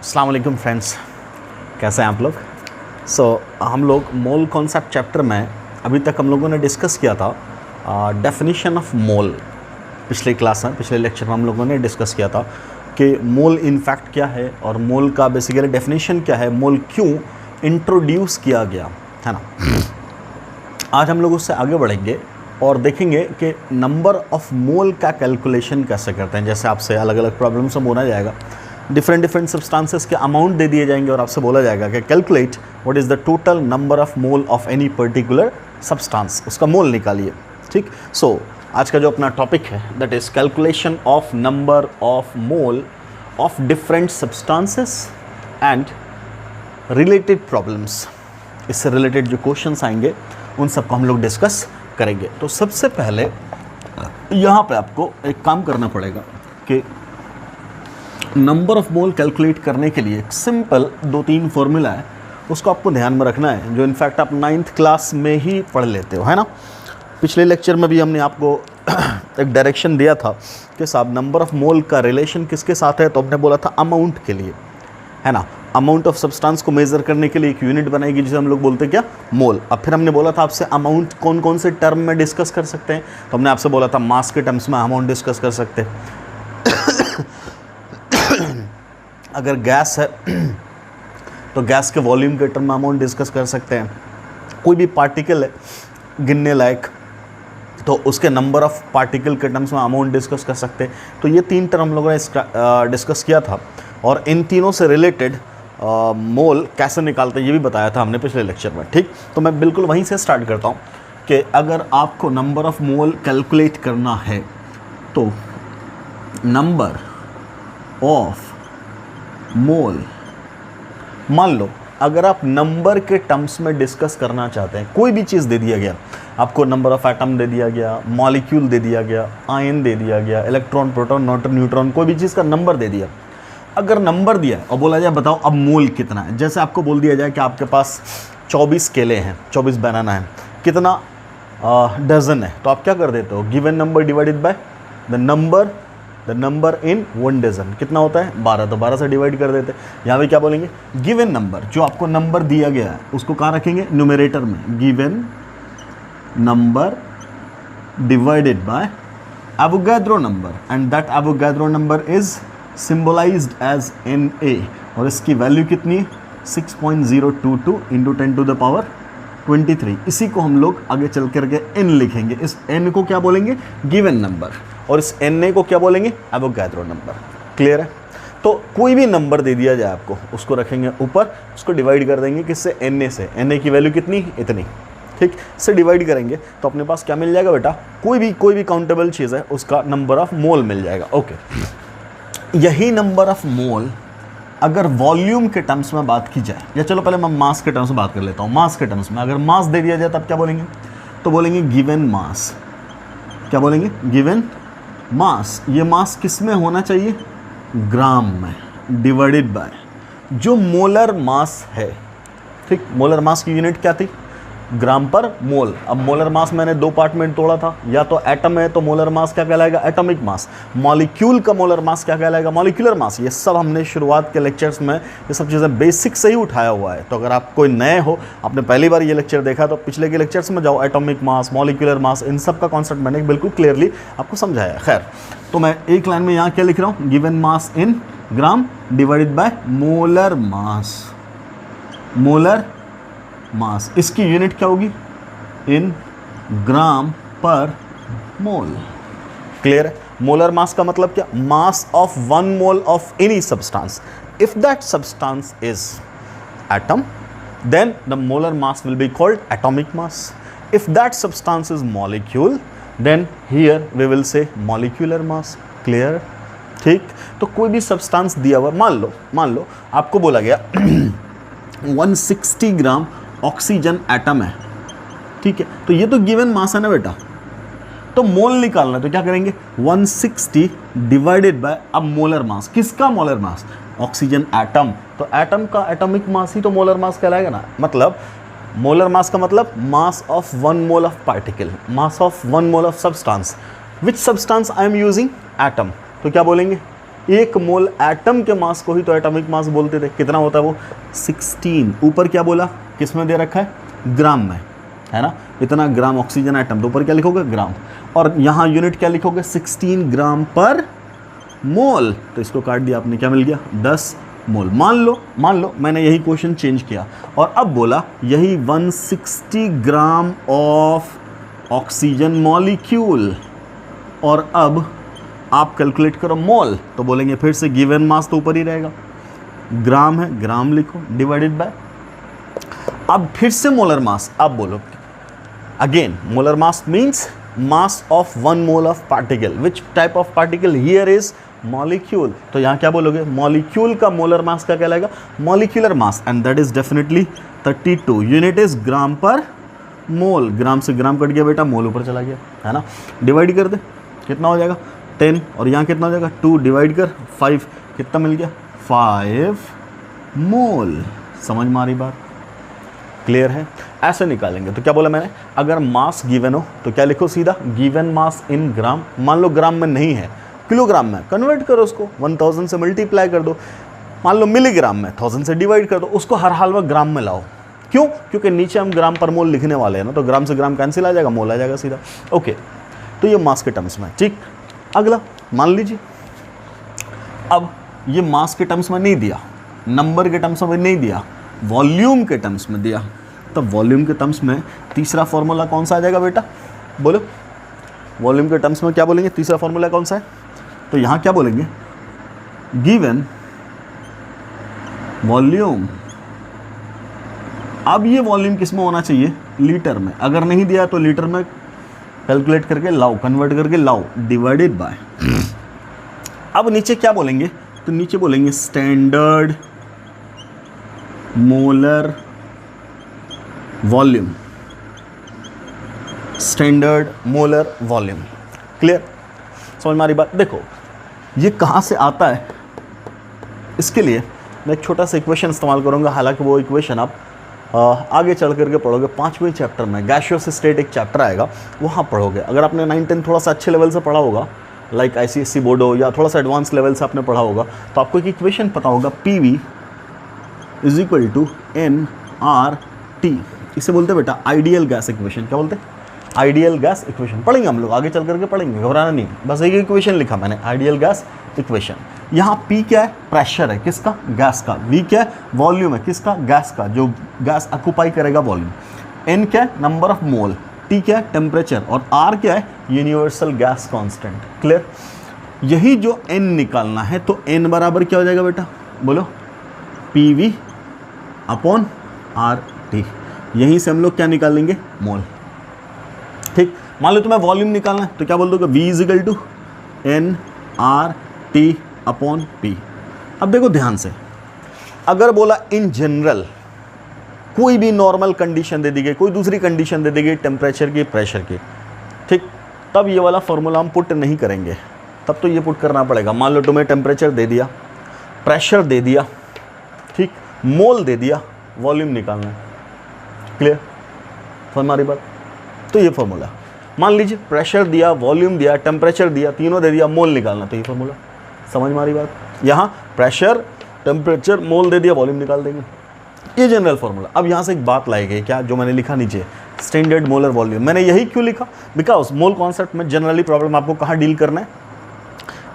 अस्सलाम वालेकुम फ्रेंड्स, कैसे हैं आप लोग। हम लोग मोल कॉन्सेप्ट चैप्टर में अभी तक हम लोगों ने डिस्कस किया था डेफिनेशन ऑफ मोल। पिछले क्लास में, पिछले लेक्चर में हम लोगों ने डिस्कस किया था कि मोल इन फैक्ट क्या है और मोल का बेसिकली डेफिनेशन क्या है, मोल क्यों इंट्रोड्यूस किया गया है ना। आज हम लोग उससे आगे बढ़ेंगे और देखेंगे कि नंबर ऑफ मोल का कैलकुलेशन कैसे करते हैं। जैसे आपसे अलग अलग प्रॉब्लम से बोला जाएगा, डिफरेंट सब्सटेंसेस के अमाउंट दे दिए जाएंगे और आपसे बोला जाएगा कि calculate what is the total number of mole of any particular substance, उसका मोल निकालिए। ठीक, सो आज का जो अपना टॉपिक है that is calculation of number of mole of different substances and related problems. इससे रिलेटेड जो क्वेश्चंस आएंगे उन सबको हम लोग डिस्कस करेंगे। तो सबसे पहले यहाँ पे आपको एक काम करना पड़ेगा कि नंबर ऑफ मोल कैलकुलेट करने के लिए एक सिंपल 2-3 फॉर्मूला है, उसको आपको ध्यान में रखना है, जो इनफैक्ट आप 9th क्लास में ही पढ़ लेते हो, है ना। पिछले लेक्चर में भी हमने आपको एक डायरेक्शन दिया था कि साहब नंबर ऑफ मोल का रिलेशन किसके साथ है, तो हमने बोला था अमाउंट के लिए, है ना। अमाउंट ऑफ सब्सटेंस को मेज़र करने के लिए एक यूनिट बनाएगी जिसे हम लोग बोलते हैं क्या, मोल। अब फिर हमने बोला था आपसे अमाउंट कौन कौन से टर्म में डिस्कस कर सकते हैं, तो हमने आपसे बोला था मास के टर्म्स में अमाउंट डिस्कस कर सकते हैं। अगर गैस है तो गैस के वॉल्यूम के टर्म में अमाउंट डिस्कस कर सकते हैं। कोई भी पार्टिकल है गिनने लायक तो उसके नंबर ऑफ पार्टिकल के टर्म्स में अमाउंट डिस्कस कर सकते हैं। तो ये 3 टर्म हम लोगों ने डिस्कस किया था और इन तीनों से रिलेटेड मोल कैसे निकालते हैं ये भी बताया था हमने पिछले लेक्चर में। ठीक, तो मैं बिल्कुल वहीं से स्टार्ट करता हूँ कि अगर आपको नंबर ऑफ मोल कैलकुलेट करना है तो नंबर ऑफ मोल, मान लो अगर आप नंबर के टर्म्स में डिस्कस करना चाहते हैं, कोई भी चीज़ दे दिया गया आपको, नंबर ऑफ एटम दे दिया गया, मॉलिक्यूल दे दिया गया, आयन दे दिया गया, इलेक्ट्रॉन, प्रोटॉन, न्यूट्रॉन, कोई भी चीज़ का नंबर दे दिया। अगर नंबर दिया है और बोला जाए बताओ अब मोल कितना है, जैसे आपको बोल दिया जाए कि आपके पास 24 केले हैं, 24 बनाना है, कितना डजन है, तो आप क्या कर देते हो, given number divided by the number in 1 dozen, कितना होता है 12, तो 12 से डिवाइड कर देते हैं। यहाँ पे क्या बोलेंगे, गिवन नंबर, जो आपको नंबर दिया गया है उसको कहाँ रखेंगे, न्यूमरेटर में, given number divided by Avogadro number, and that Avogadro number is symbolised as Na, और इसकी वैल्यू कितनी है 6.022 इंटू 10 टू द पावर 23। इसी को हम लोग आगे चल करके n लिखेंगे। इस n को क्या बोलेंगे, गिवन नंबर, और इस Na को क्या बोलेंगे, एवोगाड्रो नंबर। क्लियर है। तो कोई भी नंबर दे दिया जाए आपको, उसको रखेंगे ऊपर, उसको डिवाइड कर देंगे किससे, Na से। Na की वैल्यू कितनी, इतनी। ठीक, से डिवाइड करेंगे तो अपने पास क्या मिल जाएगा बेटा, कोई भी काउंटेबल चीज़ है उसका नंबर ऑफ मोल मिल जाएगा। ओके, यही नंबर ऑफ मोल अगर वॉल्यूम के टर्म्स में बात की जाए, या चलो पहले मैं मास के टर्म्स में बात कर लेता हूँ। मास के टर्म्स में अगर मास दे दिया जाए तब क्या बोलेंगे, तो बोलेंगे गिवन मास। क्या बोलेंगे, गिवन मास। ये मास किस में होना चाहिए, ग्राम में, डिवाइडेड बाय जो मोलर मास है। ठीक, मोलर मास की यूनिट क्या थी, ग्राम पर मोल। अब मोलर मास मैंने 2 पार्ट में तोड़ा था, या तो एटम है तो मोलर मास क्या कहलाएगा, एटॉमिक मास। मॉलिक्यूल का मोलर मास क्या कहलाएगा, मॉलिक्यूलर मास। ये सब हमने शुरुआत के लेक्चर्स में ये सब चीज़ें बेसिक से ही उठाया हुआ है। तो अगर आप कोई नए हो, आपने पहली बार ये लेक्चर देखा, तो पिछले के लेक्चर्स में जाओ, एटॉमिक मास, मॉलिक्यूलर मास, इन सब का कॉन्सेप्ट मैंने बिल्कुल क्लियरली आपको समझाया। खैर, तो मैं एक लाइन में यहाँ क्या लिख रहा हूँ, given mass in gram divided by molar mass. Molar mass, इसकी यूनिट क्या होगी, इन ग्राम पर मोल। क्लियर है। मोलर मास का मतलब क्या, mass of 1 mole of any substance. If that substance is atom then the molar mass will be called atomic mass. If that substance is molecule then here we will say molecular mass. Clear? ठीक, तो कोई भी substance दिया हुआ, मान लो आपको बोला गया 160 ग्राम ऑक्सीजन एटम है। ठीक है, तो ये तो गिवन मास है ना बेटा, तो मोल निकालना है तो क्या करेंगे, 160 डिवाइडेड बाय, अब मोलर मास, किसका मोलर मास, ऑक्सीजन एटम, तो एटम का एटॉमिक मास ही तो मोलर मास कहलाएगा ना। मतलब मोलर मास का मतलब mass of 1 mole of particle, mass of 1 mole of substance. Which substance I am using, atom, तो क्या बोलेंगे 1 मोल एटम के मास को ही तो एटॉमिक मास बोलते थे। कितना होता है वो? 16। ऊपर क्या बोला, किस में दे रखा है? ग्राम में, है ना। इतना ग्राम ऑक्सीजन एटम, तो ऊपर क्या लिखोगे? ग्राम। और यहाँ यूनिट क्या लिखोगे? 16 ग्राम पर मोल। तो इसको काट दिया आपने, क्या मिल गया? 10 मोल। मान लो मैंने यही क्वेश्चन चेंज किया और अब बोला यही 160 ग्राम ऑफ ऑक्सीजन मॉलिक्यूल, और अब आप कैलकुलेट करो मोल, तो बोलेंगे फिर से गिवन मास तो ऊपर ही रहेगा, ग्राम है, ग्राम लिखो, डिवाइडेड बाय। अब फिर से मोलर मास, अब बोलो again, molar mass means mass of 1 mole of particle. Which type of particle? Here is molecule. तो यहाँ क्या बोलोगे? मॉलिक्यूल का मोलर मास का क्या लगेगा? Molecular mass, and that is definitely 32। Unit is gram per mole. ग्राम से ग्राम कट गया बेटा, मोल ऊपर चला गया, है ना। डिवाइड कर दे, कितना हो जाएगा? 10, और यहाँ कितना हो जाएगा? 2 डिवाइड कर 5, कितना मिल गया? 5 मोल। समझ में आ रही बात? क्लियर है? ऐसे निकालेंगे। तो क्या बोला मैंने? अगर मास गिवन हो तो क्या लिखो? सीधा गिवन मास इन ग्राम। मान लो ग्राम में नहीं है, किलोग्राम में, कन्वर्ट करो उसको, 1000 से मल्टीप्लाई कर दो। मान लो मिलीग्राम में, 1000 से डिवाइड कर दो, उसको हर हाल में ग्राम में लाओ। क्यों? क्योंकि नीचे हम ग्राम पर मोल लिखने वाले हैं ना, तो ग्राम से ग्राम कैंसिल आ जाएगा, मोल आ जाएगा सीधा। ओके, तो ये मास के टर्म्स में, ठीक। अगला मान लीजिए, अब ये मास के टर्म्स में नहीं दिया, नंबर के टर्म्स में नहीं दिया, वॉल्यूम के टर्म्स में दिया, तो वॉल्यूम के टर्म्स में तीसरा फॉर्मूला कौन सा आ जाएगा बेटा? बोलो, वॉल्यूम के टर्म्स में क्या बोलेंगे? तीसरा फॉर्मूला कौन सा है? तो यहाँ क्या बोलेंगे? Given volume. अब ये वॉल्यूम किस में होना चाहिए? लीटर में। अगर नहीं दिया तो लीटर में कैलकुलेट करके लाओ, कन्वर्ट करके लाओ, डिवाइडेड बाय। अब नीचे क्या बोलेंगे? तो नीचे बोलेंगे standard molar volume. Standard molar volume. Clear? समझ में आ रही बात? देखो ये कहाँ से आता है, इसके लिए मैं एक छोटा सा इक्वेशन इस्तेमाल करूँगा। हालांकि वो इक्वेशन आप आगे चल करके पढ़ोगे, 5वें चैप्टर में गैसियस स्टेट एक चैप्टर आएगा, वहाँ पढ़ोगे। अगर आपने 9-10 थोड़ा सा अच्छे लेवल से पढ़ा होगा, लाइक ICSE बोर्ड हो या थोड़ा सा एडवांस लेवल से आपने पढ़ा होगा, तो आपको एक इक्वेशन पता होगा, PV is equal to nRT। इसे बोलते हैं बेटा आइडियल गैस इक्वेशन। क्या बोलते हैं? Ideal gas equation. पढ़ेंगे हम लोग, आगे चल करके पढ़ेंगे, घबराना नहीं। बस एक इक्वेशन लिखा मैंने, आइडियल गैस इक्वेशन। यहाँ P क्या है? प्रेशर है, किसका? गैस का। V क्या है? वॉल्यूम है, किसका? गैस का, जो गैस ऑक्यूपाई करेगा वॉल्यूम। N क्या है? Number of mole. T क्या है? टेम्परेचर। और R क्या है? Universal gas constant. क्लियर? यही जो N निकालना है, तो N बराबर क्या हो जाएगा बेटा? बोलो, PV अपॉन RT। यहीं से हम लोग क्या निकालेंगे? मोल। ठीक। मान लो तुम्हें वॉल्यूम निकालना है, तो क्या बोल दोगे? V is equal to nRT upon P। अब देखो ध्यान से, अगर बोला इन जनरल कोई भी नॉर्मल कंडीशन दे दी गई, कोई दूसरी कंडीशन दे दी गई टेम्परेचर की, प्रेशर की, ठीक, तब ये वाला फॉर्मूला हम पुट नहीं करेंगे, तब तो ये पुट करना पड़ेगा। मान लो तुम्हें टेम्परेचर दे दिया, प्रेशर दे दिया, ठीक, मोल दे दिया, वॉल्यूम निकालना है। क्लियर? समझ हमारी बात? तो ये फॉर्मूला, मान लीजिए प्रेशर दिया, वॉल्यूम दिया, टेम्परेचर दिया, तीनों दे दिया, मोल निकालना, तो ये फॉर्मूला। समझ में आ रही बात? यहाँ प्रेशर, टेम्परेचर, मोल दे दिया, वॉल्यूम निकाल देंगे, ये जनरल फॉर्मूला। अब यहाँ से एक बात लाई गई, क्या? जो मैंने लिखा नीचे, स्टैंडर्ड मोलर वॉल्यूम। मैंने यही क्यों लिखा? बिकॉज मोल कॉन्सेप्ट में जनरली प्रॉब्लम आपको कहाँ डील करना है?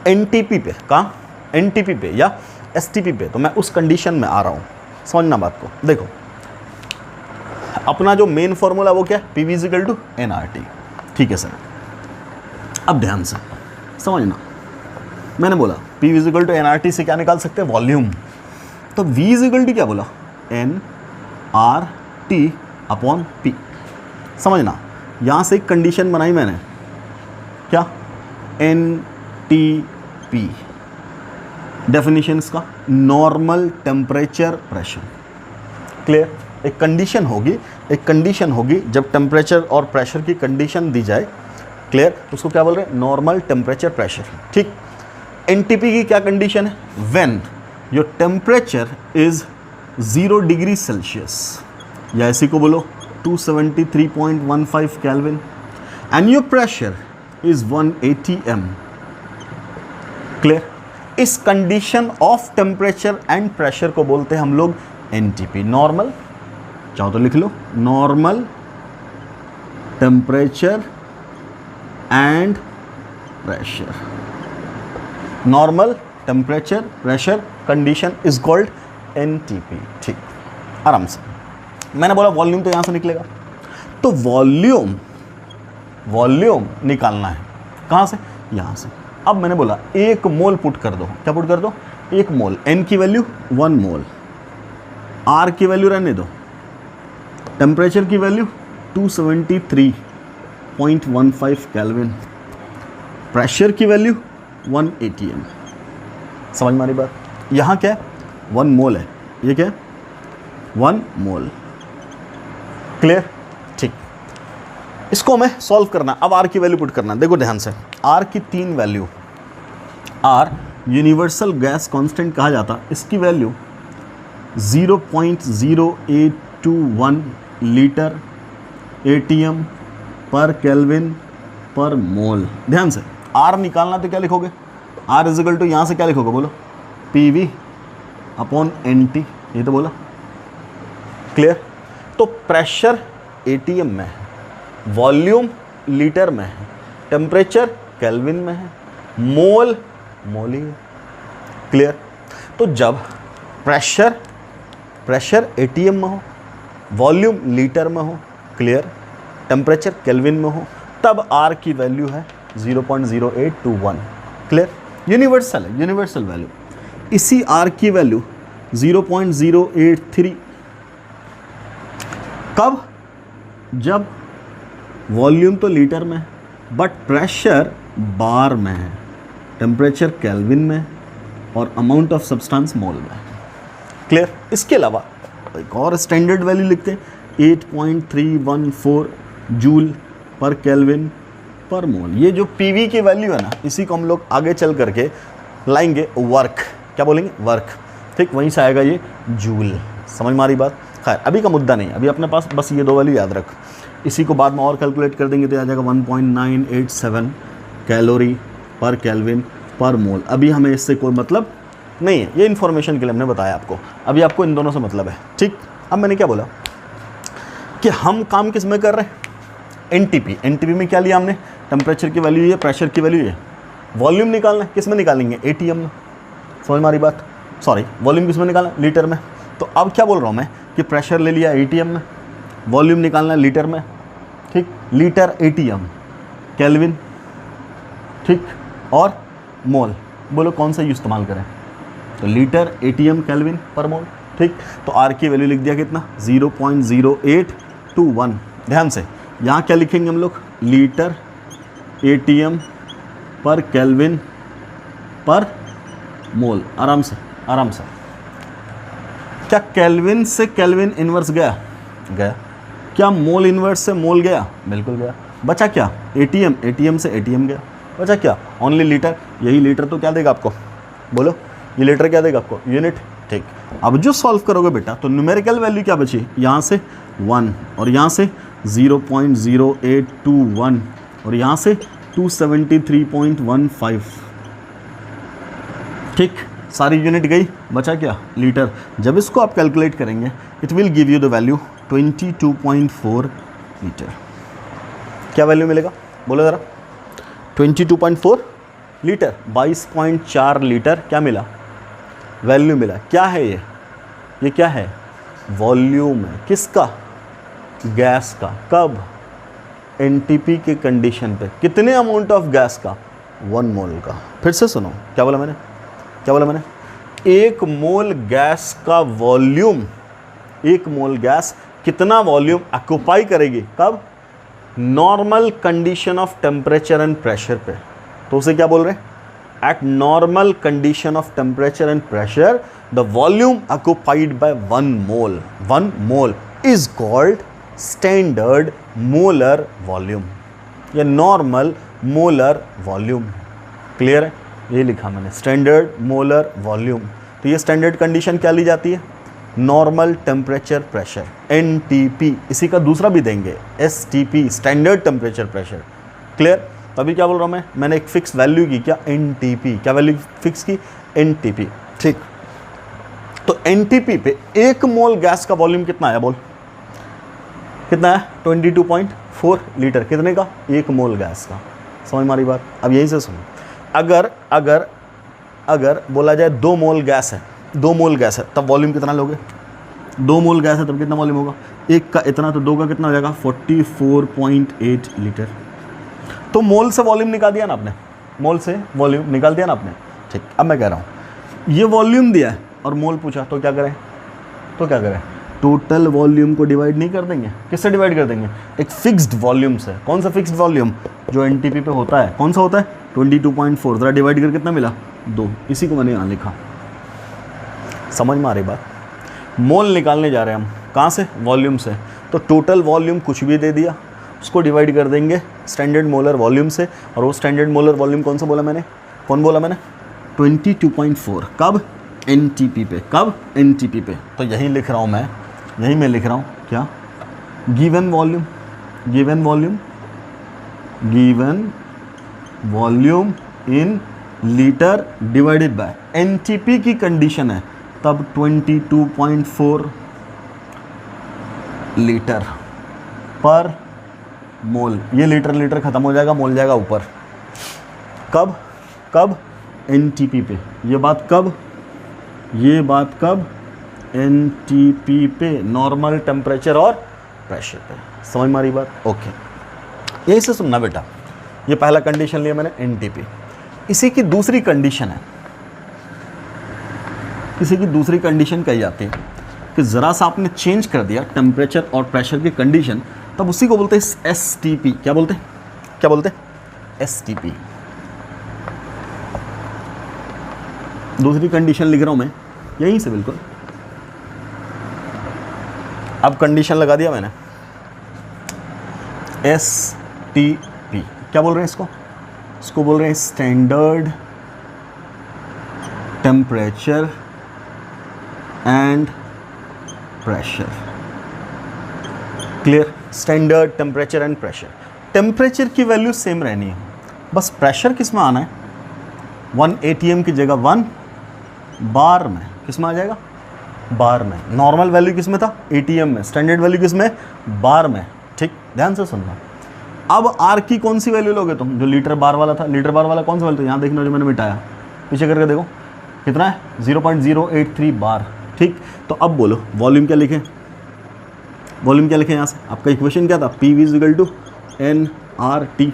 एनटीपी पे। कहाँ? एनटीपी पे या एसटीपी पे। तो मैं उस कंडीशन में आ रहा हूँ, समझना बात को। देखो अपना जो मेन फॉर्मूला वो क्या है? PV is equal to nRT। ठीक है सर, अब ध्यान से समझना, मैंने बोला PV is equal to nRT से क्या निकाल सकते हैं? वॉल्यूम। तो V इज इक्वल टू क्या बोला? nRT upon P। समझना, यहाँ से एक कंडीशन बनाई मैंने, क्या? NTP। डेफिनेशन इसका नॉर्मल टेम्परेचर प्रेशर। क्लियर? एक कंडीशन होगी जब टेम्परेचर और प्रेशर की कंडीशन दी जाए, क्लियर, उसको क्या बोल रहे हैं? Normal temperature pressure. ठीक। एनटीपी की क्या कंडीशन है? When your temperature is 0 degree Celsius, या इसी को बोलो 273.15 Kelvin, and your pressure is 180 m। Clear? इस condition of temperature and pressure को बोलते हैं हम लोग एनटीपी, नॉर्मल, चाहो तो लिख लो, normal temperature and pressure. Normal temperature pressure condition is called NTP. ठीक, आराम से। मैंने बोला वॉल्यूम तो यहां से निकलेगा, तो वॉल्यूम निकालना है कहां से, यहां से। अब मैंने बोला 1 मोल पुट कर दो, क्या पुट कर दो, 1 मोल, एन की वैल्यू 1 मोल, आर की वैल्यू रहने दो, टेम्परेचर की वैल्यू 273.15 केल्विन, प्रेशर की वैल्यू 1 atm। समझ में आ रही बात? यहाँ क्या है, 1 मोल है, ये क्या है, 1 मोल। क्लियर? ठीक, इसको हमें सॉल्व करना। अब आर की वैल्यू पुट करना, देखो ध्यान से। आर की 3 value, R universal gas constant कहा जाता, इसकी value 0.0821 litre ATM per kelvin per mole. ध्यान से, आर निकालना तो क्या लिखोगे, आर इजिकल टू यहाँ से क्या लिखोगे, बोलो, पीवी अपॉन एनटी, ये तो बोला। क्लियर? तो प्रेशर एटीएम में है, वॉल्यूम लीटर में है, टेम्परेचर केल्विन में है, मोल ही है। क्लियर? तो जब प्रेशर एटीएम में हो, वॉल्यूम लीटर में हो, क्लियर, टेम्परेचर केल्विन में हो, तब आर की वैल्यू है 0.0821। क्लियर? यूनिवर्सल है, यूनिवर्सल वैल्यू। इसी आर की वैल्यू 0.083 कब, जब वॉल्यूम तो लीटर में बट प्रेशर बार में है, टेम्परेचर केल्विन में और अमाउंट ऑफ सब्सटेंस मोल में। क्लियर? इसके अलावा एक और स्टैंडर्ड वैल्यू लिखते हैं, 8.314 जूल पर केल्विन पर मोल। ये जो पीवी की वैल्यू है ना, इसी को हम लोग आगे चल करके लाएंगे वर्क, क्या बोलेंगे, वर्क। ठीक, वहीं से आएगा ये जूल। समझ में आ रही बात? खैर, अभी का मुद्दा नहीं, अभी अपने पास बस ये 2 वैल्यू याद रख। इसी को बाद में और कैलकुलेट कर देंगे तो आ जाएगा 1.987 कैलोरी पर केल्विन पर मोल। अभी हमें इससे कोई मतलब नहीं है, ये इन्फॉर्मेशन के लिए हमने बताया आपको। अभी आपको इन दोनों से मतलब है। ठीक, अब मैंने क्या बोला कि हम काम किस में कर रहे हैं, एनटीपी। एनटीपी में क्या लिया हमने, टेम्परेचर की वैल्यू है, प्रेशर की वैल्यू है, वॉल्यूम निकालना है, किस में निकालेंगे, एटीएम में। समझ में आ रही बात? सॉरी, वॉल्यूम किस में निकालना, लीटर में। तो अब क्या बोल रहा हूँ मैं कि प्रेशर ले लिया एटीएम में, वॉल्यूम निकालना है लीटर में। ठीक, लीटर एटीएम केल्विन, ठीक, और मोल। बोलो कौन सा इस्तेमाल करें, तो लीटर एटीएम केल्विन पर मोल। ठीक, तो आर की वैल्यू लिख दिया कितना, 0.0821। ध्यान से, यहाँ क्या लिखेंगे हम लोग, litre ATM per kelvin per मोल। आराम से, आराम से। क्या केल्विन से केल्विन इन्वर्स गया, गया। क्या मोल इन्वर्स से मोल गया, बिल्कुल गया। बचा क्या, एटीएम, एटीएम से एटीएम गया। बचा क्या, ओनली लीटर। यही लीटर तो क्या देगा आपको, बोलो, ये लीटर क्या देगा आपको, यूनिट। ठीक, अब जो सॉल्व करोगे बेटा, तो न्यूमेरिकल वैल्यू क्या बची, यहाँ से 1 और यहाँ से 0.0821 और यहाँ से 273.15। ठीक, सारी यूनिट गई, बचा क्या, लीटर। जब इसको आप कैलकुलेट करेंगे, it will give you the value 22.4 litre. क्या वैल्यू मिलेगा, बोलो ज़रा, 22.4 लीटर, 22.4 लीटर क्या मिला, वैल्यू मिला। क्या है ये क्या है, वॉल्यूम है। किसका, गैस का। कब, एनटीपी के कंडीशन पे। कितने अमाउंट ऑफ गैस का, 1 मोल का। फिर से सुनो, क्या बोला मैंने, 1 मोल गैस का वॉल्यूम, 1 मोल गैस कितना वॉल्यूम ऑक्यूपाई करेगी, कब, normal condition of temperature and pressure पे। तो उसे क्या बोल रहे हैं, eight normal condition of temperature and pressure the volume occupied by 1 mole, 1 mole is called standard molar volume या नॉर्मल मोलर वॉल्यूम। क्लियर है, ये लिखा मैंने, स्टैंडर्ड मोलर वॉल्यूम। तो ये स्टैंडर्ड कंडीशन क्या ली जाती है, नॉर्मल टेम्परेचर प्रेशर, एनटीपी। इसी का दूसरा भी देंगे, STP, standard temperature pressure. Clear. तभी क्या बोल रहा हूँ मैंने एक फिक्स वैल्यू की, क्या, एनटीपी, क्या वैल्यू फिक्स की, एनटीपी। ठीक, तो एनटीपी पे 1 मोल गैस का वॉल्यूम कितना आया, बोल कितना है, 22.4 लीटर। कितने का, 1 मोल गैस का। समझ मारी बात। अब यहीं से सुनो, अगर अगर अगर बोला जाए 2 मोल गैस है, 2 मोल गैस है, तब वॉल्यूम कितना लोगे, 2 मोल गैस है तब कितना वॉल्यूम होगा, 1 का इतना, तो 2 का कितना हो जाएगा, 44.8 लीटर। तो मोल से वॉल्यूम निकाल दिया ना आपने, मोल से वॉल्यूम निकाल दिया ना आपने। ठीक, अब मैं कह रहा हूँ ये वॉल्यूम दिया है और मोल पूछा, तो क्या करें, तो क्या करें, टोटल वॉल्यूम को डिवाइड नहीं कर देंगे, किससे डिवाइड कर देंगे, एक फिक्स्ड वॉल्यूम से। कौन सा फिक्स्ड वॉल्यूम, जो एनटीपी पे होता है, कौन सा होता है, 22.4, जरा डिवाइड कर कितना मिला, 2। इसी को मैंने यहाँ लिखा। समझ में आ रही बात। मोल निकालने जा रहे हैं हम, कहाँ से, वॉल्यूम से। तो टोटल वॉल्यूम कुछ भी दे दिया, उसको डिवाइड कर देंगे स्टैंडर्ड मोलर वॉल्यूम से। और वो स्टैंडर्ड मोलर वॉल्यूम कौन सा बोला मैंने, कौन बोला मैंने, 22.4। कब, एनटीपी पे। कब, एनटीपी पे। तो यही लिख रहा हूँ मैं, यही मैं लिख रहा हूँ, क्या, given volume, given volume, given volume in litre divided by NTP की कंडीशन है, तब 22.4 लीटर पर मोल। ये लीटर लीटर खत्म हो जाएगा, मोल जाएगा ऊपर। कब, कब, एनटीपी पे। ये बात कब, ये बात कब, एनटीपी पे, नॉर्मल टेम्परेचर और प्रेशर पे। समझ मारी बात। ओके, यही से सुनना बेटा। ये पहला कंडीशन लिया मैंने, एनटीपी। इसी की दूसरी कंडीशन है, इसी की दूसरी कंडीशन कही जाती है कि ज़रा सा आपने चेंज कर दिया टेम्परेचर और प्रेशर की कंडीशन, तब उसी को बोलते हैं एसटीपी। क्या बोलते हैं, क्या बोलते हैं, एसटीपी। दूसरी कंडीशन लिख रहा हूं मैं यहीं से बिल्कुल। अब कंडीशन लगा दिया मैंने, एसटीपी। क्या बोल रहे हैं इसको, इसको बोल रहे हैं standard temperature and pressure. Clear, standard temperature and pressure. Temperature की वैल्यू सेम रहनी है, बस प्रेशर किस में आना है, 1 ATM की जगह 1 बार में। किस में आ जाएगा, बार में। नॉर्मल वैल्यू किस में था, ATM में। स्टैंडर्ड वैल्यू किस में, बार में। ठीक, ध्यान से सुनना। अब आर की कौन सी वैल्यू लोगे तुम, जो लीटर बार वाला था। लीटर बार वाला कौन सा वैल्यू था, यहाँ देखना, जो मैंने मिटाया, पीछे करके देखो कितना है, 0.083 बार। ठीक, तो अब बोलो वॉल्यूम क्या लिखें, वॉल्यूम क्या लिखें यहाँ से। आपका इक्वेशन क्या था, PV = nRT।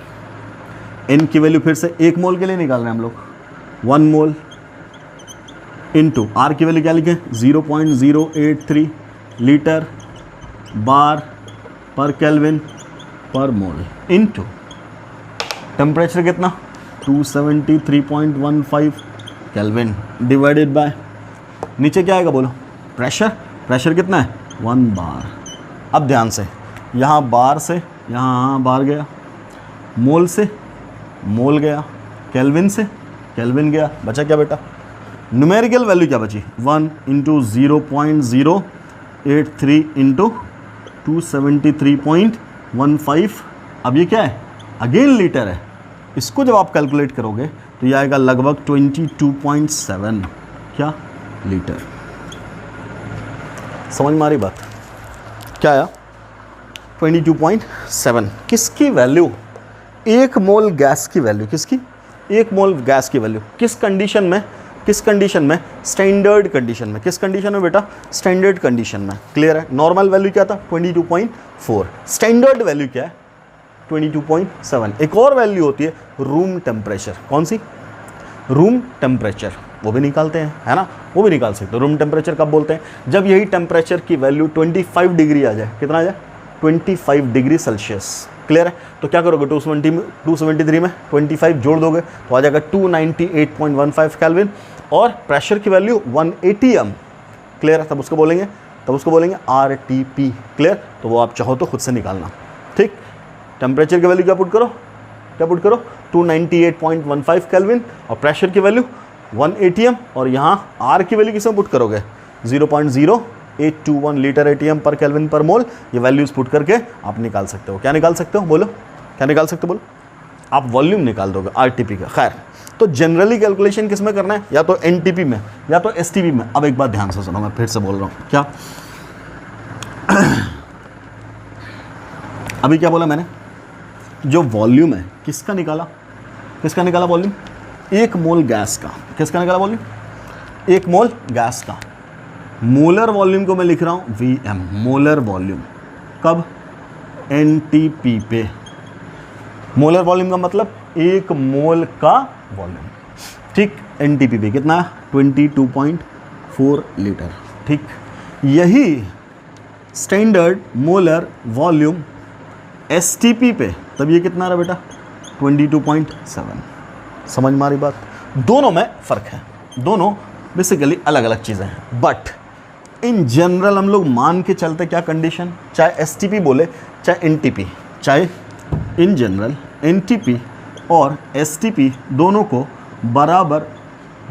n की वैल्यू फिर से 1 मोल के लिए निकाल रहे हैं हम लोग, 1 मोल इंटू आर की वैल्यू क्या लिखें, 0.083 लीटर बार पर kelvin per mole into temperature कितना, 273.15 केल्विन डिवाइडेड बाय, नीचे क्या आएगा बोलो, प्रेशर। प्रेशर कितना है, 1 बार। अब ध्यान से, यहाँ बार से यहाँ बार गया, मोल से मोल गया, केल्विन से केल्विन गया, बचा क्या बेटा, न्यूमेरिकल वैल्यू क्या बची, 1 × 0.083 × 273.15। अब ये क्या है, अगेन लीटर है। इसको जब आप कैलकुलेट करोगे तो ये आएगा लगभग 22.7 क्या लीटर। समझ में आ रही बात, क्या आया, 22.7। किसकी वैल्यू, 1 मोल गैस की वैल्यू। किसकी, 1 मोल गैस की वैल्यू। किस कंडीशन में, किस कंडीशन में, स्टैंडर्ड कंडीशन में। किस कंडीशन में बेटा, स्टैंडर्ड कंडीशन में। क्लियर है। नॉर्मल वैल्यू क्या था, 22.4। स्टैंडर्ड वैल्यू क्या है, 22.7। एक और वैल्यू होती है रूम टेम्परेचर। कौन सी, रूम टेम्परेचर, वो भी निकालते हैं, है ना, वो भी निकाल सकते हो। रूम टेम्परेचर कब बोलते हैं, जब यही टेम्परेचर की वैल्यू 25 डिग्री आ जाए। कितना आ जाए, 25 डिग्री सेल्सियस। क्लियर है। तो क्या करोगे, 273 में 25 जोड़ दोगे तो आ जाएगा 298.15 केल्विन, और प्रेशर की वैल्यू 1 ATM। क्लियर है। तब उसको बोलेंगे RTP। क्लियर। तो वो आप चाहो तो खुद से निकालना। ठीक, टेम्परेचर की वैल्यू क्या पुट करो, 298.15 केल्विन, और प्रेशर की वैल्यू 1 ATM, और यहाँ R की वैल्यू किसमें पुट करोगे, 0.0821 लीटर ATM पर केल्विन पर मोल। ये वैल्यूज पुट करके आप निकाल सकते हो। क्या निकाल सकते हो बोलो, क्या निकाल सकते हो बोलो। आप वॉल्यूम निकाल दोगे आरटीपी का। खैर, तो जनरली कैलकुलेशन किस में करना है, या तो एनटीपी में या तो एसटीपी में। अब एक बात ध्यान से सुनो, मैं फिर से बोल रहा हूँ, क्या अभी क्या बोला मैंने, जो वॉल्यूम है किसका निकाला वॉल्यूम, 1 मोल गैस का। किसका निकाला वॉल्यूम, 1 मोल गैस का। मोलर वॉल्यूम को मैं लिख रहा हूँ VM, मोलर वॉल्यूम, कब, एनटीपी पे। मोलर वॉल्यूम का मतलब 1 मोल का वॉल्यूम, ठीक। एनटीपी पे कितना, 22.4 लीटर, ठीक। यही स्टैंडर्ड मोलर वॉल्यूम एसटीपी पे, तब ये कितना रहा बेटा, 22.7। समझ में आ रही बात, दोनों में फ़र्क है, दोनों बेसिकली अलग अलग चीज़ें हैं। बट इन जनरल हम लोग मान के चलते क्या कंडीशन, चाहे एसटीपी बोले चाहे एनटीपी, चाहे इन जनरल एनटीपी और एसटीपी दोनों को बराबर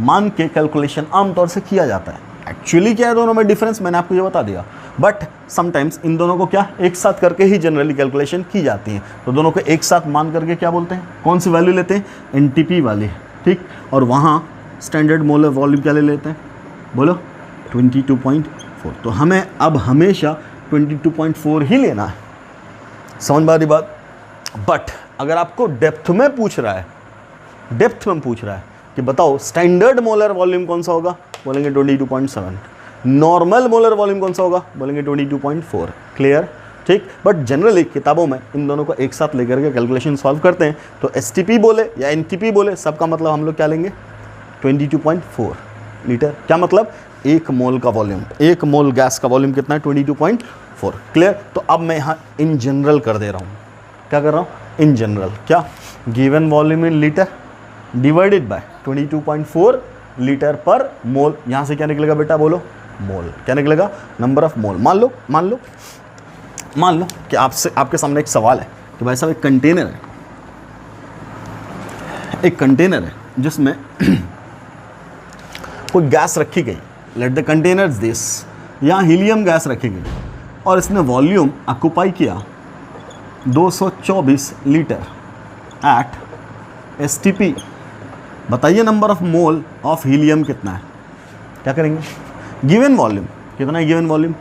मान के कैलकुलेशन आमतौर से किया जाता है। एक्चुअली क्या है दोनों में डिफरेंस, मैंने आपको ये बता दिया, बट समटाइम्स इन दोनों को क्या एक साथ करके ही जनरली कैलकुलेशन की जाती है। तो दोनों को एक साथ मान करके क्या बोलते हैं, कौन सी वैल्यू लेते हैं, एनटीपी वाली, ठीक। और वहाँ स्टैंडर्ड मोलर वॉल्यूम क्या ले लेते हैं, बोलो 22.4। तो हमें अब हमेशा 22.4 ही लेना है, समझ में आ रही बात। बट अगर आपको डेप्थ में पूछ रहा है कि बताओ स्टैंडर्ड मोलर वॉल्यूम कौन सा होगा, बोलेंगे 22.7। नॉर्मल मोलर वॉल्यूम कौन सा होगा, बोलेंगे 22.4। क्लियर, ठीक। बट जनरली किताबों में इन दोनों को एक साथ लेकर के कैलकुलेशन सॉल्व करते हैं, तो एसटीपी बोले या एनटीपी बोले, सबका मतलब हम लोग क्या लेंगे, 22.4 लीटर। क्या मतलब, 1 मोल का वॉल्यूम, 1 मोल गैस का वॉल्यूम कितना है, 22.4। क्लियर। तो अब मैं यहाँ इन जनरल कर दे रहा हूँ, क्या कर रहा हूँ, इन जनरल, क्या, given volume in litre divided by 22.4 litre पर मोल। यहाँ से क्या निकलेगा बेटा, बोलो, मोल। क्या निकलेगा, नंबर ऑफ मोल। मान लो कि आपके सामने एक सवाल है कि भाई साहब एक कंटेनर है जिसमें कोई गैस रखी गई, लेट द कंटेनर्स दिस, यहाँ हीलियम गैस रखी गई और इसने वॉल्यूम ऑक्यूपाई किया 224 लीटर एट एसटीपी। बताइए number of mole of helium कितना है, क्या करेंगे, गिवन वॉल्यूम कितना है, given volume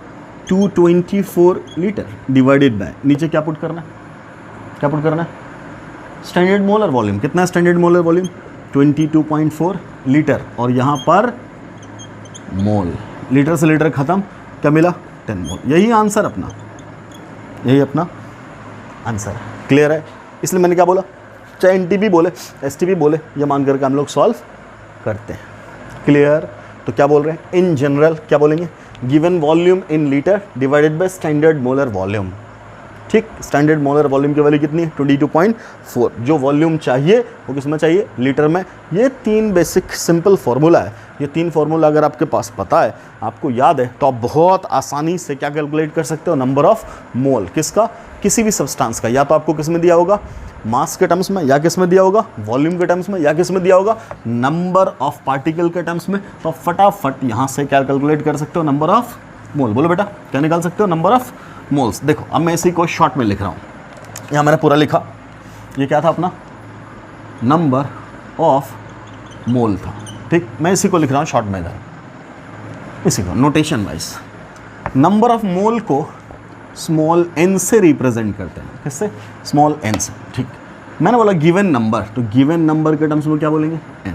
224 litre divided by, नीचे क्या पुट करना है, स्टैंडर्ड मोलर वॉल्यूम कितना है, स्टैंडर्ड मोलर वॉल्यूम 22.4 लीटर, और यहाँ पर मोल, लीटर से लीटर खत्म, क्या मिला, 10 मोल। यही आंसर अपना, यही अपना आंसर। क्लियर है, इसलिए मैंने क्या बोला, चाहे एनटीपी बोले एसटीपी बोले, ये मान करके हम लोग सॉल्व करते हैं। क्लियर। तो क्या बोल रहे हैं, इन जनरल क्या बोलेंगे, given volume in litre divided by standard molar volume, ठीक। स्टैंडर्ड मोलर वॉल्यूम की वैल्यू कितनी है, 22.4। जो वॉल्यूम चाहिए वो किस में चाहिए, लीटर में। ये 3 बेसिक सिंपल फार्मूला है। ये 3 फार्मूला अगर आपके पास पता है, आपको याद है, तो आप बहुत आसानी से क्या कैलकुलेट कर सकते हो, नंबर ऑफ मोल किसका, किसी भी सब्सटेंस का। या तो आपको किस में दिया होगा, मास के टर्म्स में, या किस में दिया होगा, वॉल्यूम के टर्म्स में, या किस में दिया होगा, नंबर ऑफ पार्टिकल के टर्म्स में। तो आप फटाफट यहाँ से क्या कैलकुलेट कर सकते हो, नंबर ऑफ मोल। बोलो बेटा, क्या निकाल सकते हो, नंबर ऑफ मोल्स। देखो अब मैं इसी को शॉर्ट में लिख रहा हूँ, यहाँ मैंने पूरा लिखा, ये क्या था अपना, नंबर ऑफ मोल था, ठीक। मैं इसी को लिख रहा हूँ शॉर्ट में इधर, इसी को नोटेशन वाइज। नंबर ऑफ मोल को स्मॉल n से रिप्रेजेंट करते हैं, किससे, स्मॉल n से, ठीक। मैंने बोला गिवन नंबर, तो गिवन नंबर के टर्म्स में क्या बोलेंगे, n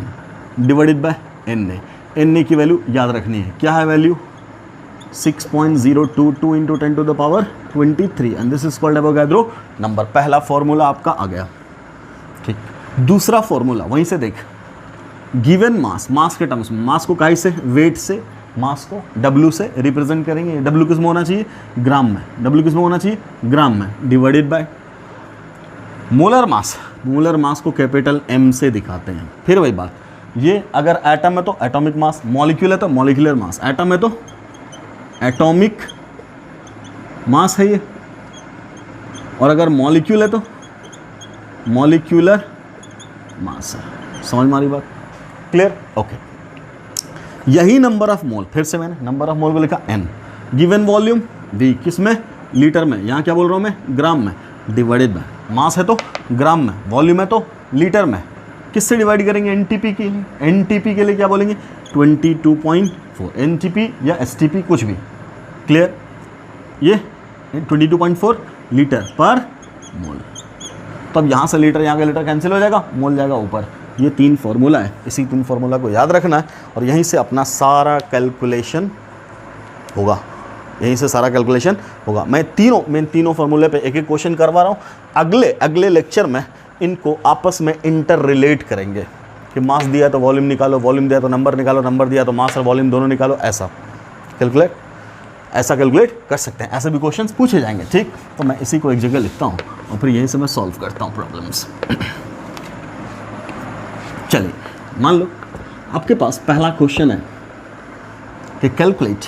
डिवाइडेड बाय n की वैल्यू याद रखनी है, क्या है value, 6.022 into 10 to the power 23, and this is called Avogadro number. पहला फॉर्मूला आपका आ गया, ठीक। दूसरा फॉर्मूला वहीं से देख, गिवन मास के टर्म्स में, मास को काहे से, वेट से, मास को W से रिप्रेजेंट करेंगे। W किस में होना चाहिए, ग्राम में, W किस में होना चाहिए, ग्राम में, डिवाइडेड बाय मोलर मास को कैपिटल M से दिखाते हैं। फिर वही बात, ये अगर एटम है तो एटॉमिक मास, मॉलिक्यूल है तो मॉलिक्यूलर मास, एटम है तो एटॉमिक मास है ये, और अगर मॉलिक्यूल है तो मॉलिक्यूलर मास है। समझ में आ रही बात, क्लियर, ओके। यही नंबर ऑफ मोल, फिर से मैंने नंबर ऑफ मोल को लिखा n, गिवन वॉल्यूम v किस में, लीटर में, यहाँ क्या बोल रहा हूँ मैं, ग्राम में, डिवाइडेड बाय मास है तो ग्राम में, वॉल्यूम है तो लीटर में किससे डिवाइड करेंगे? एनटीपी के लिए। एनटीपी के लिए क्या बोलेंगे? 22.4 एनटीपी या एसटीपी कुछ भी। क्लियर? ये 22.4 लीटर पर मोल। तो अब यहाँ से लीटर, यहाँ का लीटर कैंसिल हो जाएगा, मोल जाएगा ऊपर। ये 3 फार्मूला है, इसी 3 फार्मूला को याद रखना है और यहीं से अपना सारा कैलकुलेशन होगा, यहीं से सारा कैलकुलेशन होगा। मैं तीनों फार्मूले पे एक एक क्वेश्चन करवा रहा हूँ। अगले लेक्चर में इनको आपस में इंटर रिलेट करेंगे कि मास दिया तो वॉल्यूम निकालो, वॉल्यूम दिया तो नंबर निकालो, नंबर दिया तो मास और वॉल्यूम दोनों निकालो। ऐसा कैलकुलेट कर सकते हैं, ऐसे भी क्वेश्चंस पूछे जाएंगे। ठीक, तो मैं इसी को एक जगह लिखता हूँ और फिर यहीं से मैं सॉल्व करता हूँ प्रॉब्लम्स। चलिए, मान लो आपके पास पहला क्वेश्चन है कि calculate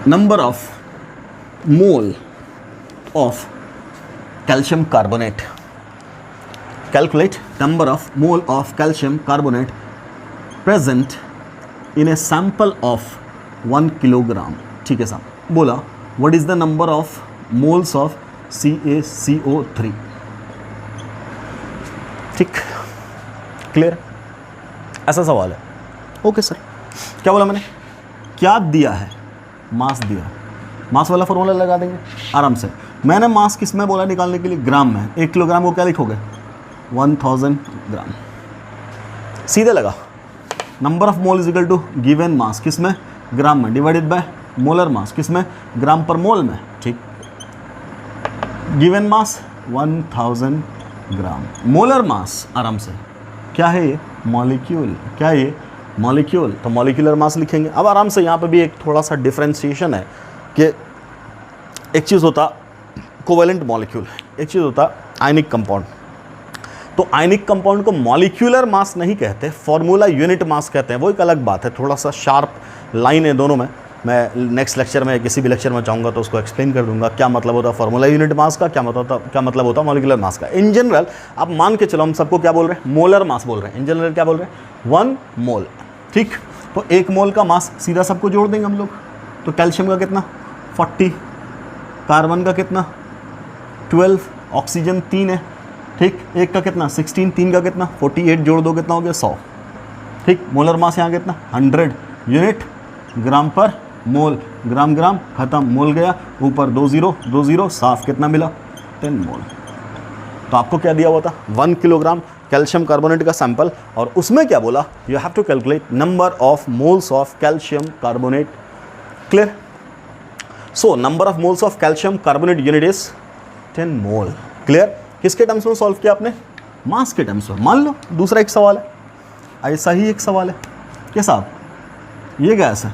number of mole of calcium carbonate. Calculate number of mole of calcium carbonate present in A sample of 1 kilogram. ठीक है साहब, बोला what is the number of moles of CaCO3। ठीक, क्लियर? ऐसा सवाल है। ओके सर, क्या बोला मैंने? क्या दिया है? मास दिया। मास वाला फॉर्मूला लगा देंगे आराम से। मैंने मास किस में बोला निकालने के लिए? ग्राम में। 1 किलोग्राम को क्या लिखोगे? 1000 ग्राम। सीधे लगा। Number of mole is equal to given mass किस में? ग्राम में, डिवाइडेड बाय मोलर मास किस में? ग्राम पर मोल में। ठीक, गिवन मास 1000 ग्राम, मोलर मास आराम से क्या है ये? मॉलिक्यूल। क्या है ये? मॉलिक्यूल। तो मॉलिक्यूलर मास लिखेंगे। अब आराम से यहाँ पे भी एक थोड़ा सा डिफरेंशिएशन है कि एक चीज़ होता कोवेलेंट मॉलिक्यूल, एक चीज़ होता आयनिक कंपाउंड। तो आयनिक कंपाउंड को मॉलिक्यूलर मास नहीं कहते, फॉर्मूला यूनिट मास कहते हैं। वो एक अलग बात है, थोड़ा सा शार्प लाइन है दोनों में। मैं नेक्स्ट लेक्चर में, किसी भी लेक्चर में चाहूँगा तो उसको एक्सप्लेन कर दूंगा क्या मतलब होता है फॉर्मूला यूनिट मास का, क्या मतलब होता है मॉलिक्यूलर मास का। इन जनरल आप मान के चलो, हम सबको क्या बोल रहे हैं? मोलर मास बोल रहे हैं। इन जनरल क्या बोल रहे हैं? 1 मोल। ठीक, तो 1 मोल का मास सीधा सबको जोड़ देंगे हम लोग। तो कैल्शियम का कितना? 40, कार्बन का कितना? 12, ऑक्सीजन 3 है। ठीक, 1 का कितना? 16, 3 का कितना? 48, जोड़ दो कितना हो गया? 100। ठीक, मोलर मास यहाँ कितना? 100 यूनिट ग्राम पर मोल। ग्राम ग्राम खत्म, मोल गया ऊपर, 2 0 साफ, कितना मिला? 10 मोल। तो आपको क्या दिया हुआ था? 1 किलोग्राम कैल्शियम कार्बोनेट का सैंपल, और उसमें क्या बोला? You have to calculate number of moles of calcium carbonate. Clear? So number of moles of calcium carbonate unit is 10 mole. Clear? किसके टर्म्स में सॉल्व किया आपने? मास के टर्म्स में। मान लो दूसरा एक सवाल है, ऐसा ही एक सवाल है कि साहब ये गैस है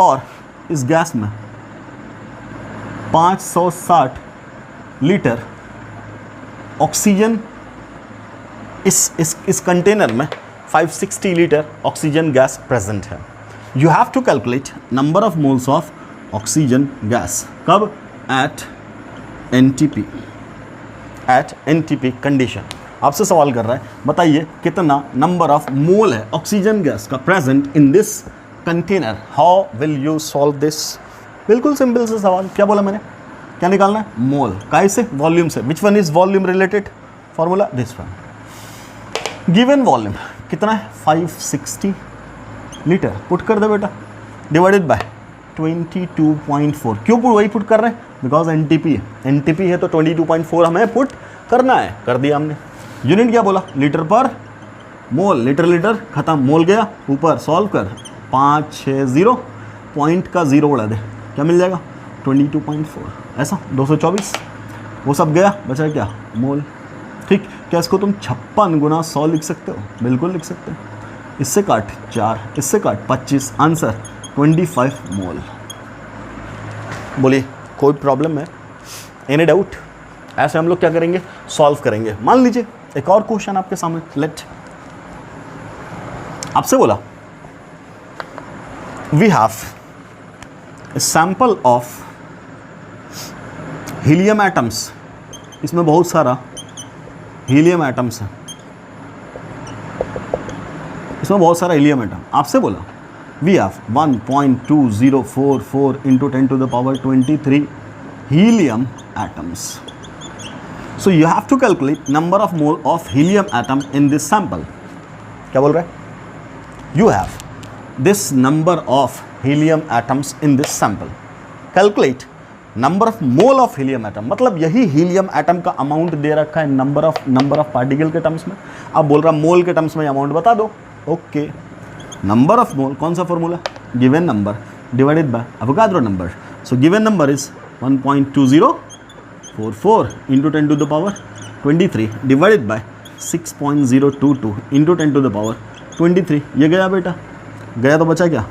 और इस गैस में 560 लीटर ऑक्सीजन, इस कंटेनर में 560 लीटर ऑक्सीजन गैस प्रेजेंट है। You have to calculate number of moles of oxygen gas. कब? At NTP condition. आपसे सवाल कर रहा है, बताइए कितना नंबर ऑफ मोल है ऑक्सीजन गैस का present in this container. How will you solve this? बिल्कुल सिंपल से सवाल। क्या बोला मैंने? क्या निकालना है? मोल। कैसे? वॉल्यूम से। Which one is volume related formula? This one. Given volume कितना है? 560 लीटर। पुट कर दे बेटा, डिवाइडेड बाय 22.4। क्यों वही पुट कर रहे हैं? बिकॉज एनटीपी है। एनटीपी है तो 22.4 हमें पुट करना है। कर दिया हमने। यूनिट क्या बोला? लीटर पर मोल। लीटर लीटर खत्म, मोल गया ऊपर, सॉल्व कर। 560 पॉइंट का 0 उड़ा दे, क्या मिल जाएगा? 22.4। ऐसा 224, वो सब गया, बचा क्या? मोल। ठीक, क्या इसको तुम 56 गुना 100 लिख सकते हो? बिल्कुल लिख सकते हो। इससे काट 4, इससे काट 25, आंसर 25 मोल। बोलिए कोई प्रॉब्लम है? Any doubt? ऐसे हम लोग क्या करेंगे? सॉल्व करेंगे। मान लीजिए एक और क्वेश्चन आपके सामने। लेट, आपसे बोला we have a sample of helium atoms. इसमें बहुत सारा हीलियम एटम्स है, इसमें बहुत सारा हीलियम एटम। आपसे बोला we have 1.2044 into 10 to the power 23 helium atoms. So you have to calculate number of mole of helium atom in this sample. क्या बोल रहा है? You have this number of helium atoms in this sample, calculate number of mole of helium atom, मतलब यही helium atom का amount दे रखा है नंबर ऑफ पार्टिकल के टर्म्स में। अब बोल रहा मोल के टर्म्स में अमाउंट बता दो। ओके, नंबर ऑफ मोल, कौन सा formula? Given number divided by Avogadro number. So given number is 1.2044 into 10 to the power 23 divided by 6.022 into 10 to the power 23। ये गया बेटा, गया तो बचा क्या?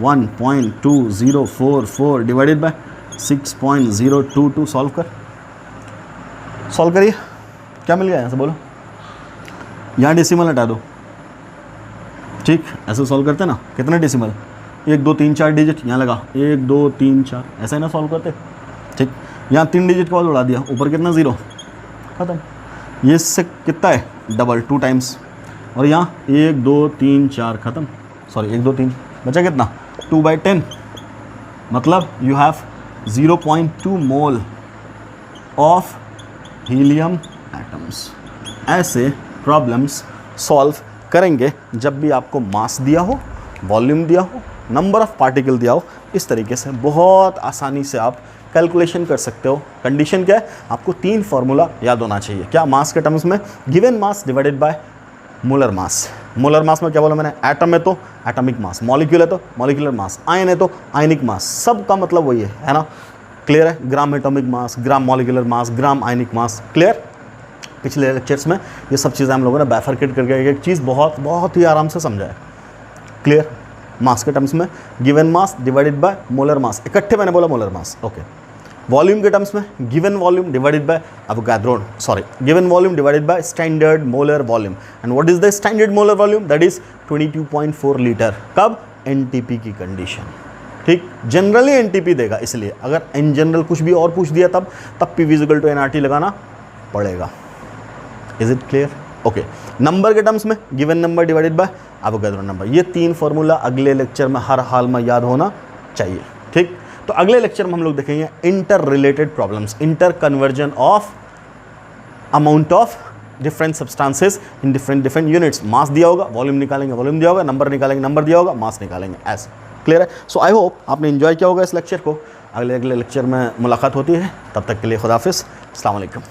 1.2044 डिवाइडेड बाय 6.022। सॉल्व करिए, क्या मिल गया यहाँ से बोलो? यहाँ डेसिमल हटा दो, ठीक, ऐसे सॉल्व करते ना। कितने डेसिमल? 1 2 3 4 डिजिट यहाँ लगा, 1 2 3 4, ऐसा ही ना सॉल्व करते, ठीक। यहाँ 3 डिजिट का और उड़ा दिया, ऊपर कितना 0, खत्म। ये इससे कितना है? डबल, 2 टाइम्स, और यहाँ 1 2 3 4 खत्म, सॉरी 1 2 3, बचा कितना? 2/10, मतलब you have 0.2 mole of helium atoms. ऐसे प्रॉब्लम्स सॉल्व करेंगे जब भी आपको मास दिया हो, वॉल्यूम दिया हो, नंबर ऑफ पार्टिकल दिया हो। इस तरीके से बहुत आसानी से आप कैलकुलेशन कर सकते हो। कंडीशन क्या है? आपको 3 फार्मूला याद होना चाहिए। क्या? मास के टर्म्स में given mass divided by molar mass. Molar mass में क्या बोला मैंने? एटम है तो एटॉमिक मास, मॉलिक्यूल है तो मॉलिक्यूलर मास, आयन है तो आयनिक मास, सब का मतलब वही है ना? क्लियर है? Gram atomic mass, gram molecular mass, gram ionic mass. Clear? पिछले लेक्चर्स में ये सब चीज़ें हम लोगों ने बैफरकेट करके एक चीज़ बहुत ही आराम से समझा है। क्लियर? मास के टर्म्स में given mass divided by molar mass, इकट्ठे मैंने बोला मोलर मास। ओके। वॉल्यूम के टर्म्स में given volume divided by Avogadro, sorry, given volume divided by standard molar volume. And what is the standard molar volume? That is 22.4 litre. कब? NTP की condition, ठीक। Generally NTP देगा, इसलिए अगर in general कुछ भी और पूछ दिया तब पी इक्वल टू एनआरटी लगाना पड़ेगा। Is it clear? Okay. Number के टर्म्स में given number divided by Avogadro number. ये 3 फॉर्मूला अगले लेक्चर में हर हाल में याद होना चाहिए, ठीक। तो अगले लेक्चर में हम लोग देखेंगे interrelated problems, interconversion of amount of different substances in different units. Mass दिया होगा, वॉल्यूम निकालेंगे, वॉल्यूम दिया होगा, नंबर निकालेंगे, नंबर दिया होगा, मास निकालेंगे। ऐसे क्लियर है? सो आई होप आपने एंजॉय किया होगा इस लेक्चर को। अगले लेक्चर में मुलाकात होती है, तब तक के लिए खुदा हाफिज़, अस्सलाम वालेकुम।